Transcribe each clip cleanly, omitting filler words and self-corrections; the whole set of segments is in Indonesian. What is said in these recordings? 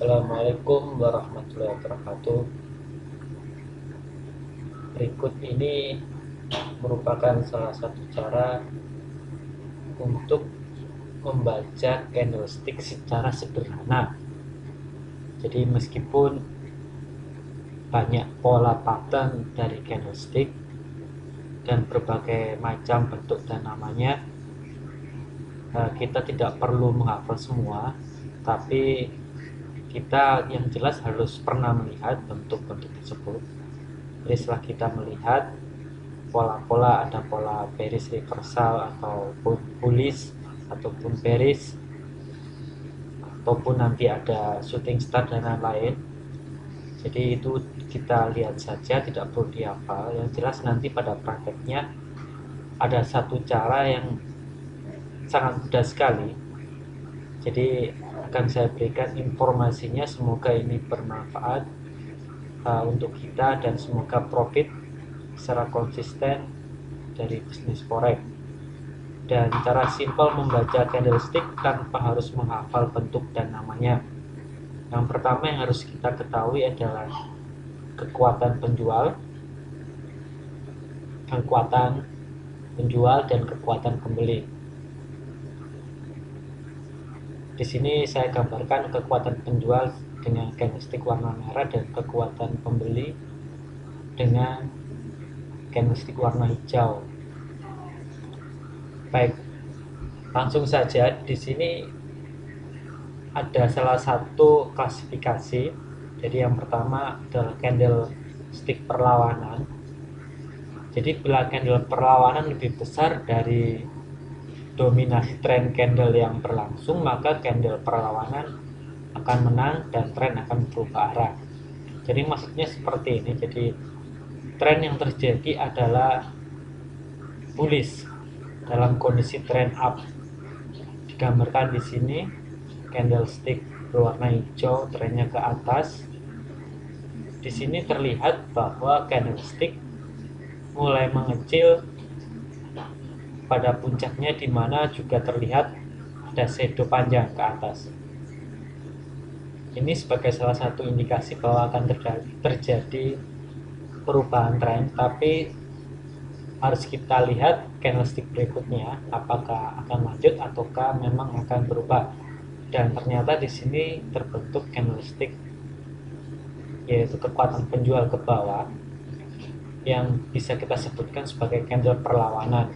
Assalamualaikum warahmatullahi wabarakatuh. Berikut ini merupakan salah satu cara untuk membaca candlestick secara sederhana. Jadi meskipun banyak pola pattern dari candlestick dan berbagai macam bentuk dan namanya, kita tidak perlu menghafal semua, tapi kita yang jelas harus pernah melihat bentuk-bentuk tersebut. Jadi setelah kita melihat pola-pola, ada pola bearish reversal ataupun bullish ataupun bearish ataupun nanti ada shooting star dan lain-lain, jadi itu kita lihat saja, tidak perlu dihafal. Yang jelas nanti pada prakteknya ada satu cara yang sangat mudah sekali, jadi akan saya berikan informasinya. Semoga ini bermanfaat untuk kita dan semoga profit secara konsisten dari bisnis forex. Dan cara simpel membaca candlestick tanpa harus menghafal bentuk dan namanya. Yang pertama yang harus kita ketahui adalah kekuatan penjual dan kekuatan pembeli. Di sini saya gambarkan kekuatan penjual dengan candlestick warna merah dan kekuatan pembeli dengan candlestick warna hijau. Baik, langsung saja. Di sini ada salah satu klasifikasi. Jadi yang pertama adalah candlestick perlawanan. Jadi bila candle perlawanan lebih besar dari dominasi tren candle yang berlangsung, maka candle perlawanan akan menang dan tren akan berubah arah. Jadi maksudnya seperti ini. Jadi tren yang terjadi adalah bullish dalam kondisi trend up. Digambarkan di sini candlestick berwarna hijau, trennya ke atas. Di sini terlihat bahwa candlestick mulai mengecil pada puncaknya, di mana juga terlihat ada shadow panjang ke atas. Ini sebagai salah satu indikasi bahwa akan terjadi perubahan tren, tapi harus kita lihat candlestick berikutnya apakah akan lanjut ataukah memang akan berubah. Dan ternyata di sini terbentuk candlestick, yaitu kekuatan penjual ke bawah, yang bisa kita sebutkan sebagai candle perlawanan.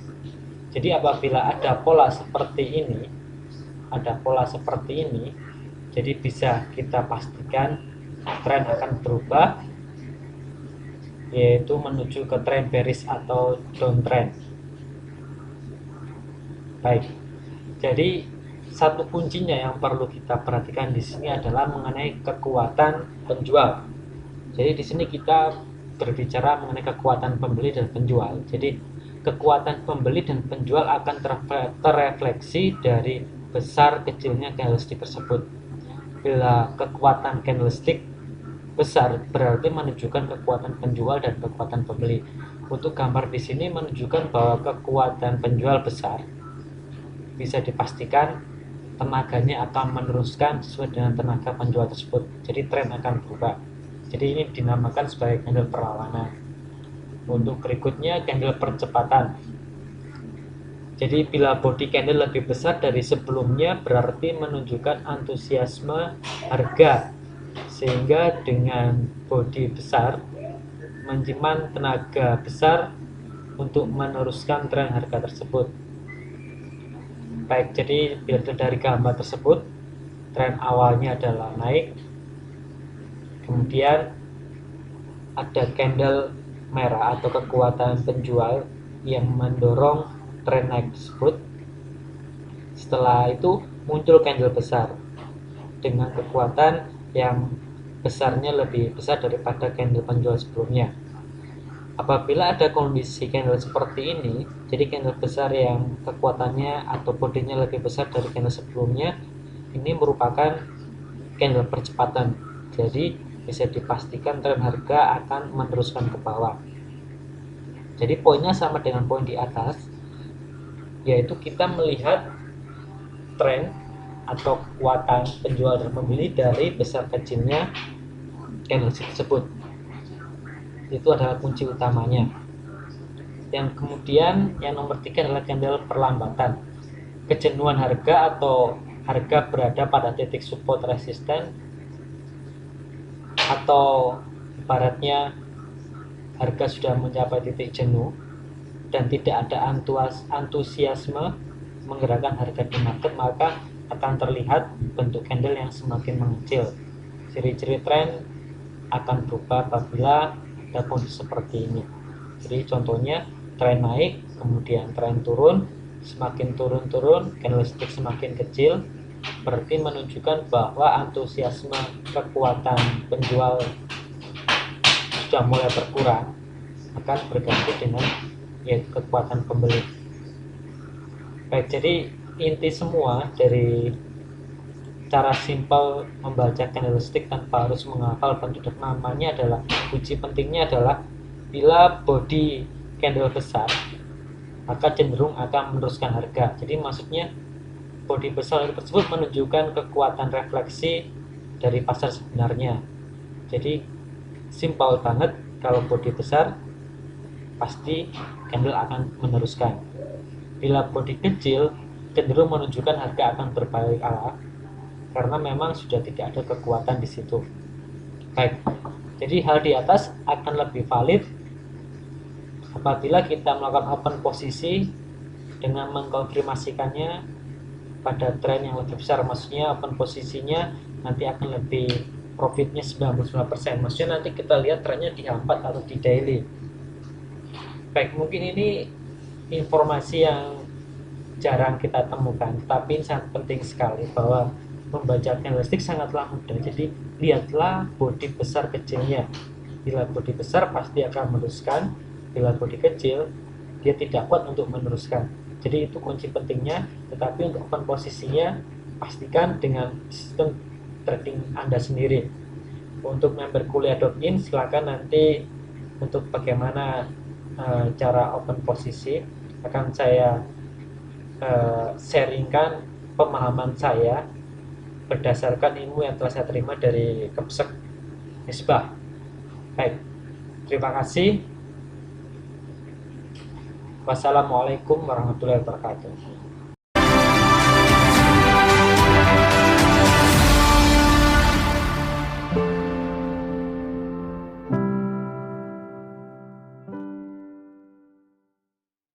Jadi apabila ada pola seperti ini, jadi bisa kita pastikan tren akan berubah, yaitu menuju ke tren bearish atau downtrend. Baik, jadi satu kuncinya yang perlu kita perhatikan di sini adalah mengenai kekuatan penjual. Jadi di sini kita berbicara mengenai kekuatan pembeli dan penjual. Jadi kekuatan pembeli dan penjual akan terrefleksi dari besar kecilnya candlestick tersebut. Bila kekuatan candlestick besar berarti menunjukkan kekuatan penjual dan kekuatan pembeli. Untuk gambar di sini menunjukkan bahwa kekuatan penjual besar, bisa dipastikan tenaganya akan meneruskan sesuai dengan tenaga penjual tersebut. Jadi tren akan berubah. Jadi ini dinamakan sebagai candle perlawanan. Untuk berikutnya candle percepatan. Jadi bila body candle lebih besar dari sebelumnya berarti menunjukkan antusiasme harga, sehingga dengan body besar menyimpan tenaga besar untuk meneruskan tren harga tersebut. Baik, jadi bila dari gambar tersebut tren awalnya adalah naik, kemudian ada candle merah atau kekuatan penjual yang mendorong tren naik tersebut. Setelah itu muncul candle besar dengan kekuatan yang besarnya lebih besar daripada candle penjual sebelumnya. Apabila ada kondisi candle seperti ini, jadi candle besar yang kekuatannya atau bodinya lebih besar dari candle sebelumnya, ini merupakan candle percepatan. Jadi bisa dipastikan tren harga akan meneruskan ke bawah. Jadi poinnya sama dengan poin di atas, yaitu kita melihat tren atau kekuatan penjual dan pembeli dari besar kecilnya candlestick tersebut. Itu adalah kunci utamanya. Yang kemudian yang nomor 3 adalah candle perlambatan. Kejenuhan harga atau harga berada pada titik support resisten, atau ibaratnya harga sudah mencapai titik jenuh dan tidak ada antusiasme menggerakkan harga di market, maka akan terlihat bentuk candle yang semakin mengecil. Ciri-ciri tren akan berubah apabila ada kondisi seperti ini. Jadi contohnya tren naik, kemudian tren turun, semakin turun candlestick semakin kecil, berarti menunjukkan bahwa antusiasme kekuatan penjual sudah mulai berkurang, akan berganti dengan kekuatan pembeli. Baik, jadi inti semua dari cara simpel membaca candlestick tanpa harus menghafal bentuk namanya adalah, kunci pentingnya adalah bila body candle besar maka cenderung akan meneruskan harga. Jadi maksudnya body besar tersebut menunjukkan kekuatan refleksi dari pasar sebenarnya. Jadi simpel banget, kalau body besar pasti candle akan meneruskan. Bila body kecil cenderung menunjukkan harga akan berbalik arah karena memang sudah tidak ada kekuatan di situ. Baik, jadi hal di atas akan lebih valid apabila kita melakukan open posisi dengan mengkonfirmasikannya pada tren yang lebih besar. Maksudnya open posisinya nanti akan lebih profitnya 99%. Maksudnya nanti kita lihat trennya di H4 atau di daily. Baik, mungkin ini informasi yang jarang kita temukan, tapi sangat penting sekali bahwa membaca candlestick sangatlah mudah. Jadi lihatlah body besar kecilnya. Bila body besar pasti akan meneruskan, bila body kecil dia tidak kuat untuk meneruskan. Jadi itu kunci pentingnya. Tetapi untuk open posisinya pastikan dengan sistem trading Anda sendiri. Untuk member kuliah .in silakan nanti untuk bagaimana cara open posisi akan saya sharingkan pemahaman saya berdasarkan ilmu yang telah saya terima dari Kepsek Misbah. Baik, terima kasih. Wassalamualaikum warahmatullahi wabarakatuh.